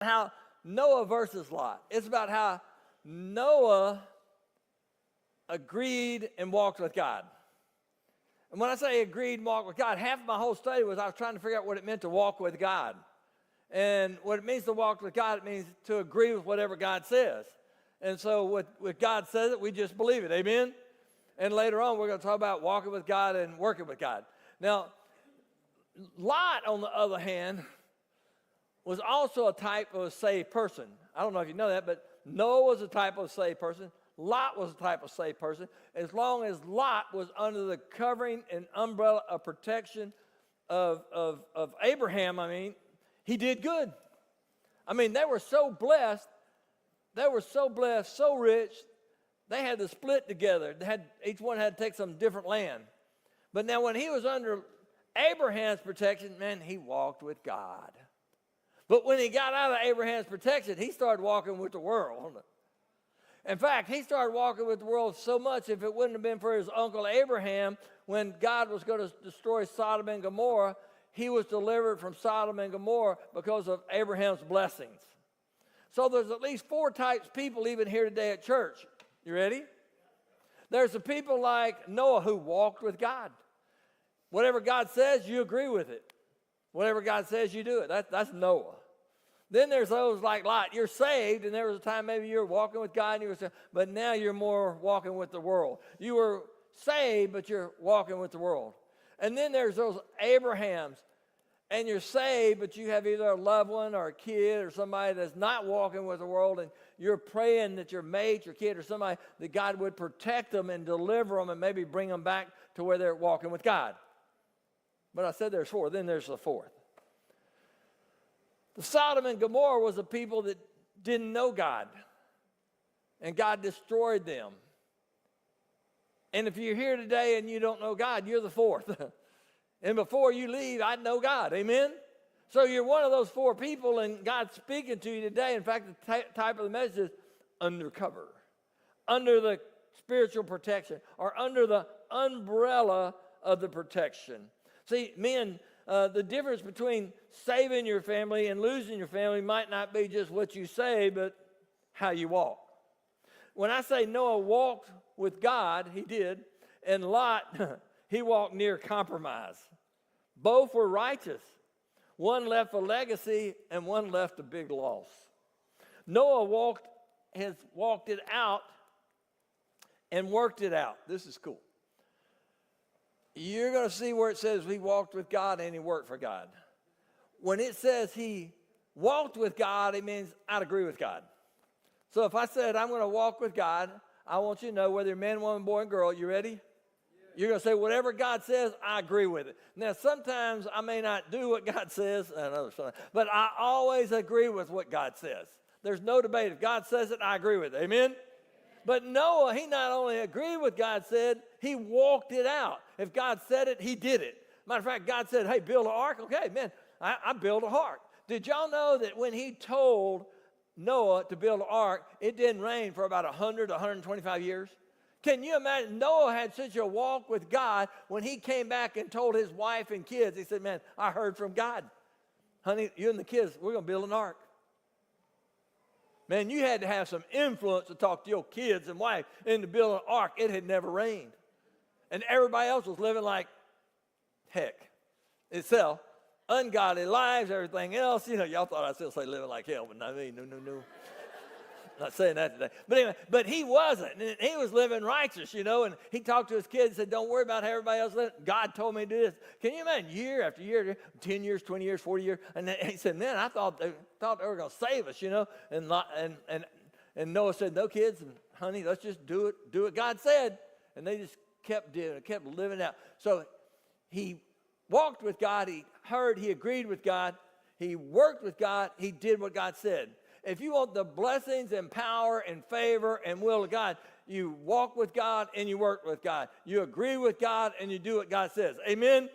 how Noah versus Lot. It's about how Noah agreed and walked with God. And when I say agreed and walked with God, half of my whole study was I was trying to figure out what it meant to walk with God. And what it means to walk with God, it means to agree with whatever God says. And so with God says it, we just believe it. Amen? And later on, we're going to talk about walking with God and working with God. Now, Lot, on the other hand, was also a type of a saved person. I don't know if you know that, but Noah was a type of saved person. Lot was a type of saved person. As long as Lot was under the covering and umbrella of protection of Abraham, he did good. They were so blessed. So rich, they had to split together. Each one had to take some different land. But now when he was under Abraham's protection, man, he walked with God. But when he got out of Abraham's protection, he started walking with the world. In fact, he started walking with the world so much, if it wouldn't have been for his uncle Abraham, when God was going to destroy Sodom and Gomorrah, he was delivered from Sodom and Gomorrah because of Abraham's blessings. So there's at least 4 types of people even here today at church. You ready? There's the people like Noah who walked with God. Whatever God says, you agree with it. Whatever God says, you do it. That's Noah. Then there's those like Lot. You're saved, and there was a time maybe you were walking with God, and you were saved, but now you're more walking with the world. You were saved, but you're walking with the world. And then there's those Abrahams, and you're saved, but you have either a loved one or a kid or somebody that's not walking with the world, and you're praying that your mate, your kid, or somebody, that God would protect them and deliver them and maybe bring them back to where they're walking with God. But I said there's 4. Then there's the 4th. The Sodom and Gomorrah was a people that didn't know God, and God destroyed them. And if you're here today and you don't know God, you're the 4th. And before you leave, I know God. Amen? So you're one of those 4 people, and God's speaking to you today. In fact, the type of the message is undercover, under the spiritual protection, or under the umbrella of the protection. See, men, the difference between saving your family and losing your family might not be just what you say, but how you walk. When I say Noah walked with God, he did, and Lot, he walked near compromise. Both were righteous. One left a legacy, and one left a big loss. Noah has walked it out and worked it out. This is cool. You're going to see where it says he walked with God and he worked for God. When it says he walked with God, it means I'd agree with God. So if I said I'm going to walk with God, I want you to know whether you're man, woman, boy, and girl. You ready? Yeah. You're going to say whatever God says, I agree with it. Now, sometimes I may not do what God says, but I always agree with what God says. There's no debate. If God says it, I agree with it. Amen? But Noah, he not only agreed with God said, he walked it out. If God said it, he did it. Matter of fact, God said, hey, build an ark. Okay, man, I built an ark. Did y'all know that when he told Noah to build an ark, it didn't rain for about 100 to 125 years? Can you imagine? Noah had such a walk with God. When he came back and told his wife and kids, he said, man, I heard from God. Honey, you and the kids, we're going to build an ark. Man, you had to have some influence to talk to your kids and wife into building an ark. It had never rained. And everybody else was living like heck itself. Ungodly lives, everything else. You know, y'all thought I'd still say living like hell, but not me. No. Not saying that today. But anyway, but he wasn't. And he was living righteous, you know, and he talked to his kids and said, don't worry about how everybody else lives. God told me to do this. Can you imagine year after year, 10 years, 20 years, 40 years? And he said, man, I thought they were going to save us, you know. And Noah said, no, kids, and honey, let's just do what God said. And they just kept doing it, kept living out. So he walked with God. He heard, he agreed with God. He worked with God. He did what God said. If you want the blessings and power and favor and will of God, you walk with God and you work with God. You agree with God and you do what God says. Amen?